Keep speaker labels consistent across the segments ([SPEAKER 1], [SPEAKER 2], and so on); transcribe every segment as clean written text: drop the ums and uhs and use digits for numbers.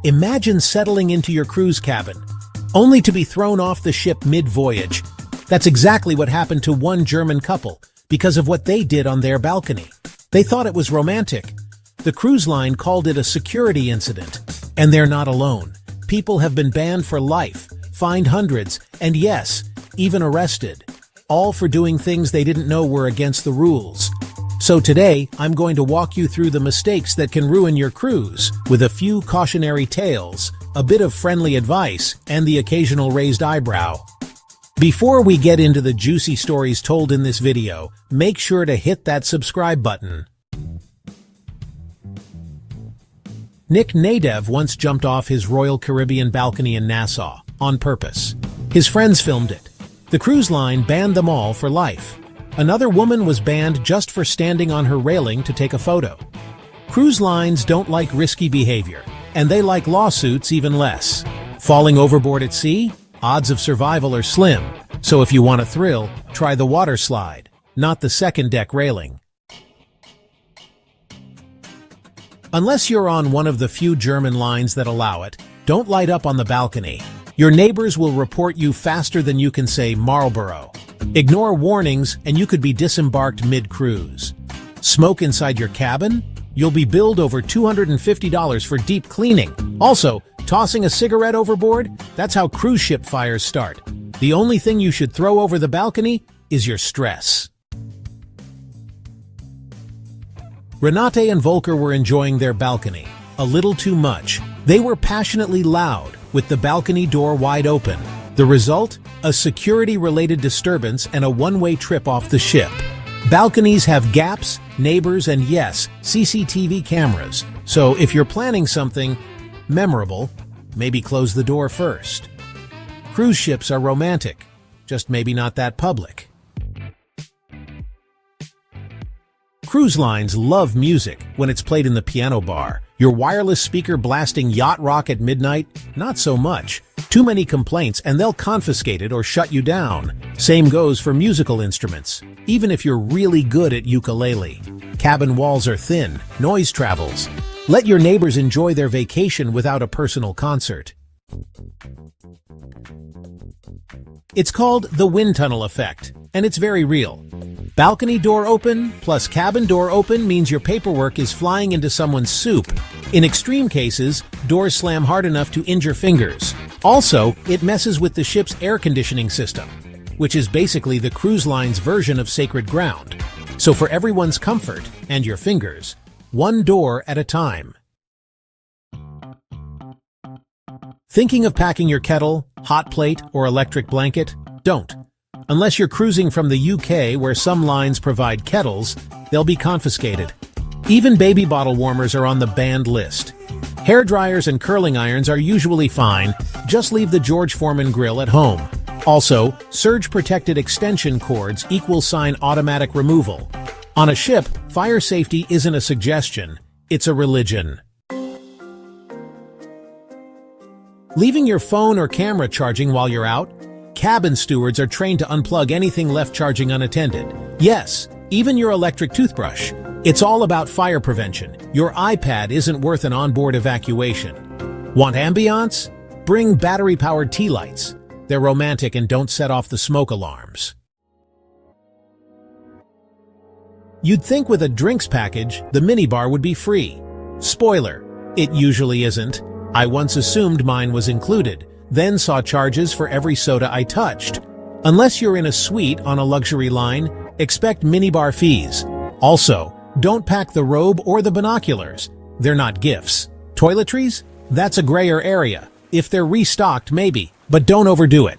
[SPEAKER 1] Imagine settling into your cruise cabin, only to be thrown off the ship mid-voyage. That's exactly what happened to one German couple because of what they did on their balcony. They thought it was romantic. The cruise line called it a security incident. And they're not alone. People have been banned for life, fined hundreds, and yes, even arrested. All for doing things they didn't know were against the rules. So today, I'm going to walk you through the mistakes that can ruin your cruise, with a few cautionary tales, a bit of friendly advice, and the occasional raised eyebrow. Before we get into the juicy stories told in this video, make sure to hit that subscribe button. Nick Nadev once jumped off his Royal Caribbean balcony in Nassau, on purpose. His friends filmed it. The cruise line banned them all for life. Another woman was banned just for standing on her railing to take a photo. Cruise lines don't like risky behavior, and they like lawsuits even less. Falling overboard at sea? Odds of survival are slim, so if you want a thrill, try the water slide, not the second deck railing. Unless you're on one of the few German lines that allow it, don't light up on the balcony. Your neighbors will report you faster than you can say Marlboro. Ignore warnings and you could be disembarked mid-cruise. Smoke inside your cabin? You'll be billed over $250 for deep cleaning. Also, tossing a cigarette overboard? That's how cruise ship fires start. The only thing you should throw over the balcony is your stress. Renate and Volker were enjoying their balcony, a little too much. They were passionately loud, with the balcony door wide open. The result? A security-related disturbance and a one-way trip off the ship. Balconies have gaps, neighbors, and yes, CCTV cameras. So if you're planning something memorable, maybe close the door first. Cruise ships are romantic, just maybe not that public. Cruise lines love music when it's played in the piano bar. Your wireless speaker blasting yacht rock at midnight? Not so much. Too many complaints and they'll confiscate it or shut you down. Same goes for musical instruments, even if you're really good at ukulele. Cabin walls are thin, noise travels. Let your neighbors enjoy their vacation without a personal concert. It's called the wind tunnel effect, and it's very real. Balcony door open plus cabin door open means your paperwork is flying into someone's soup. In extreme cases, doors slam hard enough to injure fingers. Also, it messes with the ship's air conditioning system, which is basically the cruise line's version of sacred ground. So for everyone's comfort, and your fingers, one door at a time. Thinking of packing your kettle, hot plate, or electric blanket? Don't. Unless you're cruising from the UK where some lines provide kettles, they'll be confiscated. Even baby bottle warmers are on the banned list. Hair dryers and curling irons are usually fine, just leave the George Foreman grill at home. Also, surge-protected extension cords =sign automatic removal. On a ship, fire safety isn't a suggestion, it's a religion. Leaving your phone or camera charging while you're out? Cabin stewards are trained to unplug anything left charging unattended. Yes, even your electric toothbrush. It's all about fire prevention. Your iPad isn't worth an onboard evacuation. Want ambiance? Bring battery-powered tea lights. They're romantic and don't set off the smoke alarms. You'd think with a drinks package, the minibar would be free. Spoiler, it usually isn't. I once assumed mine was included, then saw charges for every soda I touched. Unless you're in a suite on a luxury line, expect minibar fees. Also, don't pack the robe or the binoculars. They're not gifts. Toiletries? That's a grayer area. If they're restocked, maybe, but don't overdo it.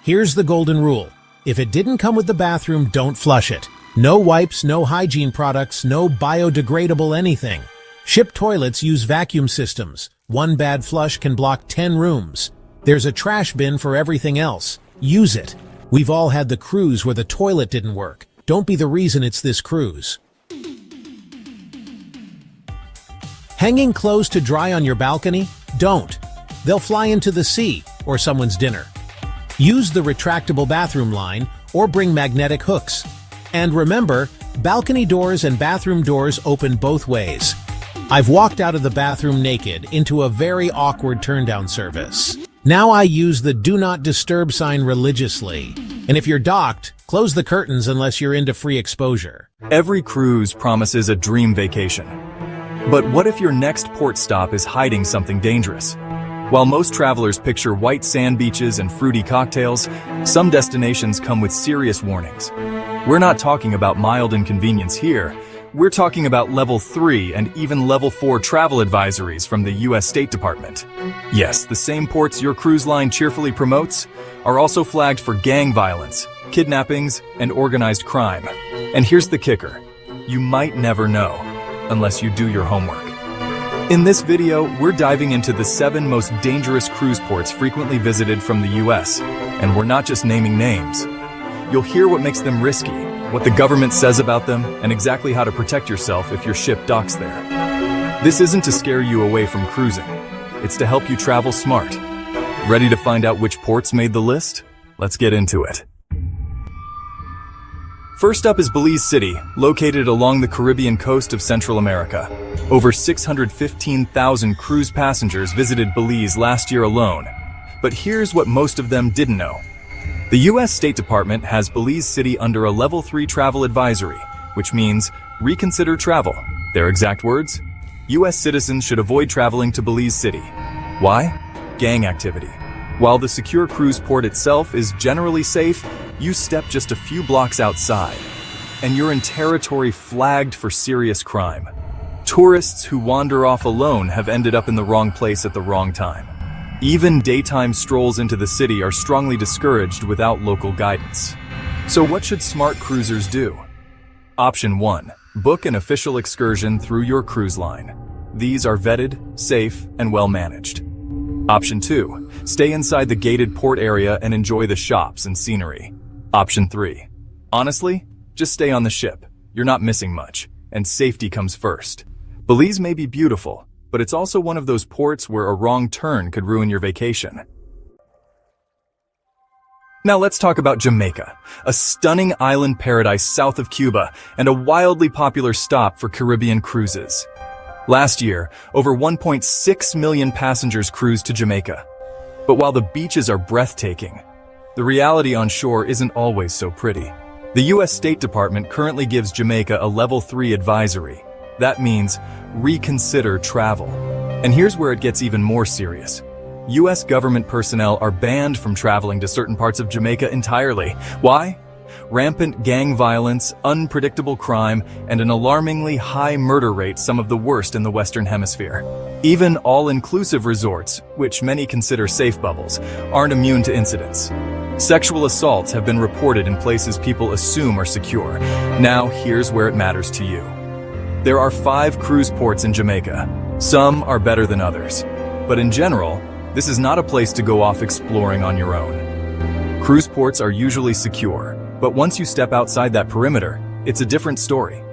[SPEAKER 1] Here's the golden rule. If it didn't come with the bathroom, don't flush it. No wipes, no hygiene products, no biodegradable anything. Ship toilets use vacuum systems. One bad flush can block 10 rooms. There's a trash bin for everything else. Use it. We've all had the cruise where the toilet didn't work. Don't be the reason it's this cruise. Hanging clothes to dry on your balcony? Don't. They'll fly into the sea or someone's dinner. Use the retractable bathroom line or bring magnetic hooks. And remember, balcony doors and bathroom doors open both ways. I've walked out of the bathroom naked into a very awkward turndown service. Now I use the Do Not Disturb sign religiously. And if you're docked, close the curtains unless you're into free exposure.
[SPEAKER 2] Every cruise promises a dream vacation. But what if your next port stop is hiding something dangerous? While most travelers picture white sand beaches and fruity cocktails, some destinations come with serious warnings. We're not talking about mild inconvenience here. We're talking about level 3 and even level 4 travel advisories from the US State Department. Yes, the same ports your cruise line cheerfully promotes are also flagged for gang violence, kidnappings, and organized crime. And here's the kicker. You might never know, unless you do your homework. In this video, we're diving into the 7 most dangerous cruise ports frequently visited from the US. And we're not just naming names. You'll hear what makes them risky, what the government says about them, and exactly how to protect yourself if your ship docks there. This isn't to scare you away from cruising. It's to help you travel smart. Ready to find out which ports made the list? Let's get into it. First up is Belize City, located along the Caribbean coast of Central America. Over 615,000 cruise passengers visited Belize last year alone. But here's what most of them didn't know. The US State Department has Belize City under a level 3 travel advisory, which means reconsider travel. Their exact words? US citizens should avoid traveling to Belize City. Why? Gang activity. While the secure cruise port itself is generally safe, you step just a few blocks outside, and you're in territory flagged for serious crime. Tourists who wander off alone have ended up in the wrong place at the wrong time. Even daytime strolls into the city are strongly discouraged without local guidance. So what should smart cruisers do? Option 1. Book an official excursion through your cruise line. These are vetted, safe, and well managed. Option 2. Stay inside the gated port area and enjoy the shops and scenery. Option 3. Honestly, just stay on the ship. You're not missing much, and safety comes first. Belize may be beautiful, but it's also one of those ports where a wrong turn could ruin your vacation. Now let's talk about Jamaica, a stunning island paradise south of Cuba and a wildly popular stop for Caribbean cruises. Last year, over 1.6 million passengers cruised to Jamaica. But while the beaches are breathtaking, the reality on shore isn't always so pretty. The US State Department currently gives Jamaica a level 3 advisory. That means reconsider travel. And here's where it gets even more serious. US government personnel are banned from traveling to certain parts of Jamaica entirely. Why? Rampant gang violence, unpredictable crime, and an alarmingly high murder rate, some of the worst in the Western Hemisphere. Even all-inclusive resorts, which many consider safe bubbles, aren't immune to incidents. Sexual assaults have been reported in places people assume are secure. Now, here's where it matters to you. There are 5 cruise ports in Jamaica. Some are better than others. But in general, this is not a place to go off exploring on your own. Cruise ports are usually secure, but once you step outside that perimeter, it's a different story.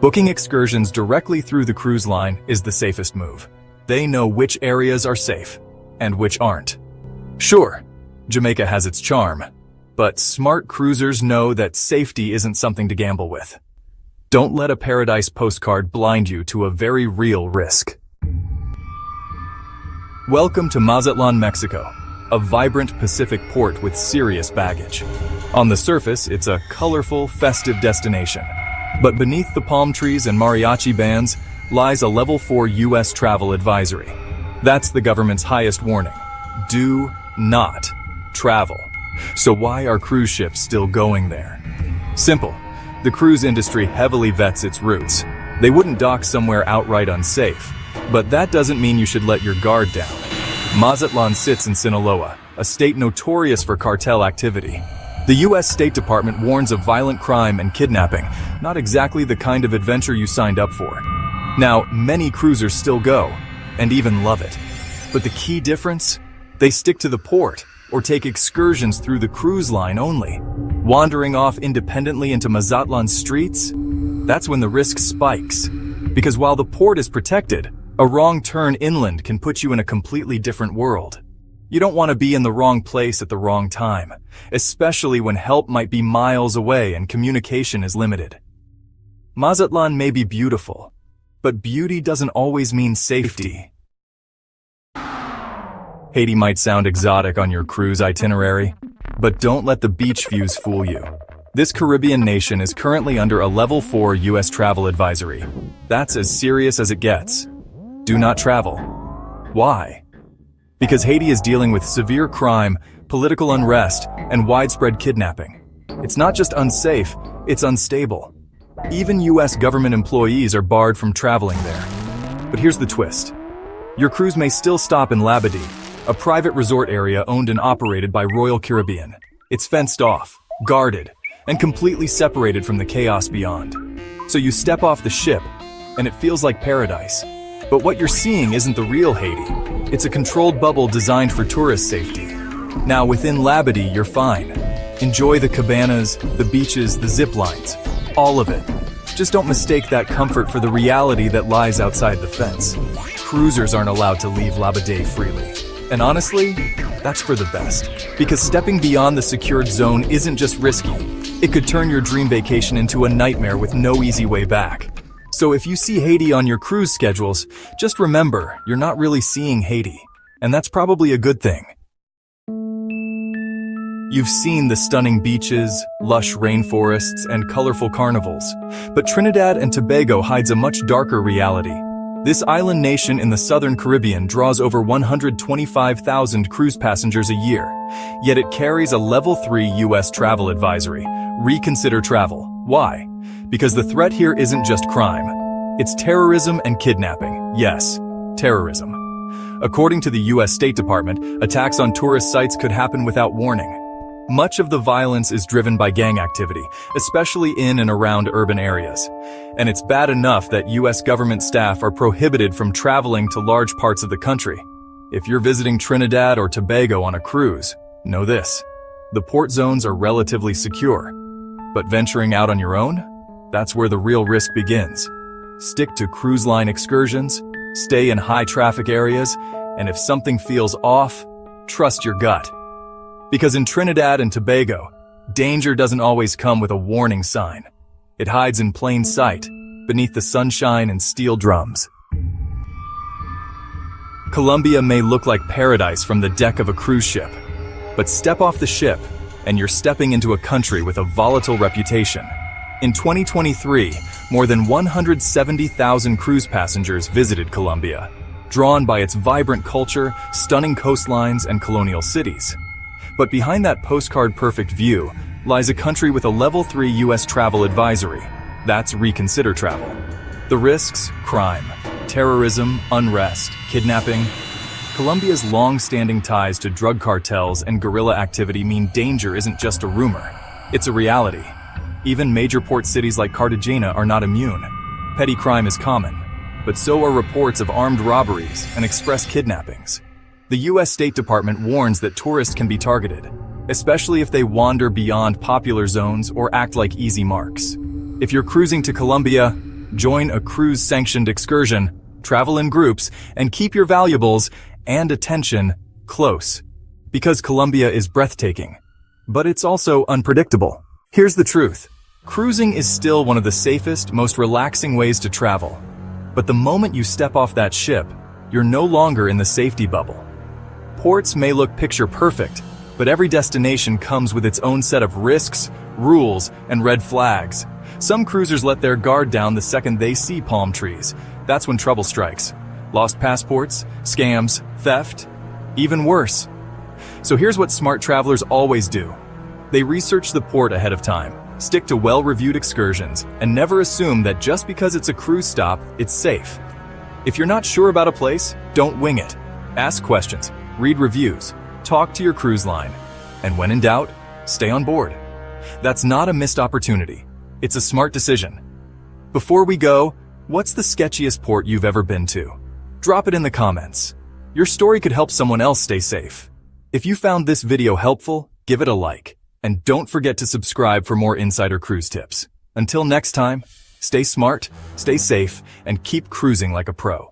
[SPEAKER 2] Booking excursions directly through the cruise line is the safest move. They know which areas are safe and which aren't. Sure, Jamaica has its charm, but smart cruisers know that safety isn't something to gamble with. Don't let a paradise postcard blind you to a very real risk. Welcome to Mazatlan, Mexico, a vibrant Pacific port with serious baggage. On the surface, it's a colorful, festive destination. But beneath the palm trees and mariachi bands lies a level 4 US travel advisory. That's the government's highest warning. Do not travel. So why are cruise ships still going there? Simple. The cruise industry heavily vets its routes. They wouldn't dock somewhere outright unsafe, but that doesn't mean you should let your guard down. Mazatlan sits in Sinaloa, a state notorious for cartel activity. The US State Department warns of violent crime and kidnapping, not exactly the kind of adventure you signed up for. Now, many cruisers still go, and even love it. But the key difference? They stick to the port, or take excursions through the cruise line only. Wandering off independently into Mazatlan streets? That's when the risk spikes. Because while the port is protected, a wrong turn inland can put you in a completely different world. You don't want to be in the wrong place at the wrong time, especially when help might be miles away and communication is limited. Mazatlan may be beautiful, But beauty doesn't always mean safety. Haiti might sound exotic on your cruise itinerary, but don't let the beach views fool you. This Caribbean nation is currently under a Level 4 U.S. travel advisory. That's as serious as it gets. Do not travel. Why? Because Haiti is dealing with severe crime, political unrest, and widespread kidnapping. It's not just unsafe, it's unstable. Even U.S. government employees are barred from traveling there. But here's the twist. Your cruise may still stop in Labadee, a private resort area owned and operated by Royal Caribbean. It's fenced off, guarded, and completely separated from the chaos beyond. So you step off the ship, and it feels like paradise. But what you're seeing isn't the real Haiti. It's a controlled bubble designed for tourist safety. Now, within Labadee, you're fine. Enjoy the cabanas, the beaches, the zip lines, all of it. Just don't mistake that comfort for the reality that lies outside the fence. Cruisers aren't allowed to leave Labadee freely. And honestly, that's for the best. Because stepping beyond the secured zone isn't just risky. It could turn your dream vacation into a nightmare with no easy way back. So if you see Haiti on your cruise schedules, just remember, you're not really seeing Haiti. And that's probably a good thing. You've seen the stunning beaches, lush rainforests, and colorful carnivals. But Trinidad and Tobago hides a much darker reality. This island nation in the southern Caribbean draws over 125,000 cruise passengers a year. Yet it carries a Level 3 U.S. travel advisory. Reconsider travel. Why? Because the threat here isn't just crime. It's terrorism and kidnapping. Yes, terrorism. According to the U.S. State Department, attacks on tourist sites could happen without warning. Much of the violence is driven by gang activity, especially in and around urban areas. And it's bad enough that U.S. government staff are prohibited from traveling to large parts of the country. If you're visiting Trinidad or Tobago on a cruise, know this: the port zones are relatively secure. But venturing out on your own? That's where the real risk begins. Stick to cruise line excursions, stay in high traffic areas, and if something feels off, trust your gut. Because in Trinidad and Tobago, danger doesn't always come with a warning sign. It hides in plain sight, beneath the sunshine and steel drums. Colombia may look like paradise from the deck of a cruise ship, but step off the ship, and you're stepping into a country with a volatile reputation. In 2023, more than 170,000 cruise passengers visited Colombia, drawn by its vibrant culture, stunning coastlines, and colonial cities. But behind that postcard-perfect view lies a country with a Level 3 U.S. travel advisory. That's reconsider travel. The risks: crime, terrorism, unrest, kidnapping. Colombia's long-standing ties to drug cartels and guerrilla activity mean danger isn't just a rumor. It's a reality. Even major port cities like Cartagena are not immune. Petty crime is common, but so are reports of armed robberies and express kidnappings. The U.S. State Department warns that tourists can be targeted, especially if they wander beyond popular zones or act like easy marks. If you're cruising to Colombia, join a cruise-sanctioned excursion, travel in groups, and keep your valuables and attention close. Because Colombia is breathtaking, but it's also unpredictable. Here's the truth. Cruising is still one of the safest, most relaxing ways to travel. But the moment you step off that ship, you're no longer in the safety bubble. Ports may look picture perfect, but every destination comes with its own set of risks, rules, and red flags. Some cruisers let their guard down the second they see palm trees. That's when trouble strikes. Lost passports, scams, theft, even worse. So here's what smart travelers always do. They research the port ahead of time, stick to well-reviewed excursions, and never assume that just because it's a cruise stop, it's safe. If you're not sure about a place, don't wing it. Ask questions. Read reviews, talk to your cruise line, and when in doubt, stay on board. That's not a missed opportunity. It's a smart decision. Before we go, what's the sketchiest port you've ever been to? Drop it in the comments. Your story could help someone else stay safe. If you found this video helpful, give it a like, and don't forget to subscribe for more insider cruise tips. Until next time, stay smart, stay safe, and keep cruising like a pro.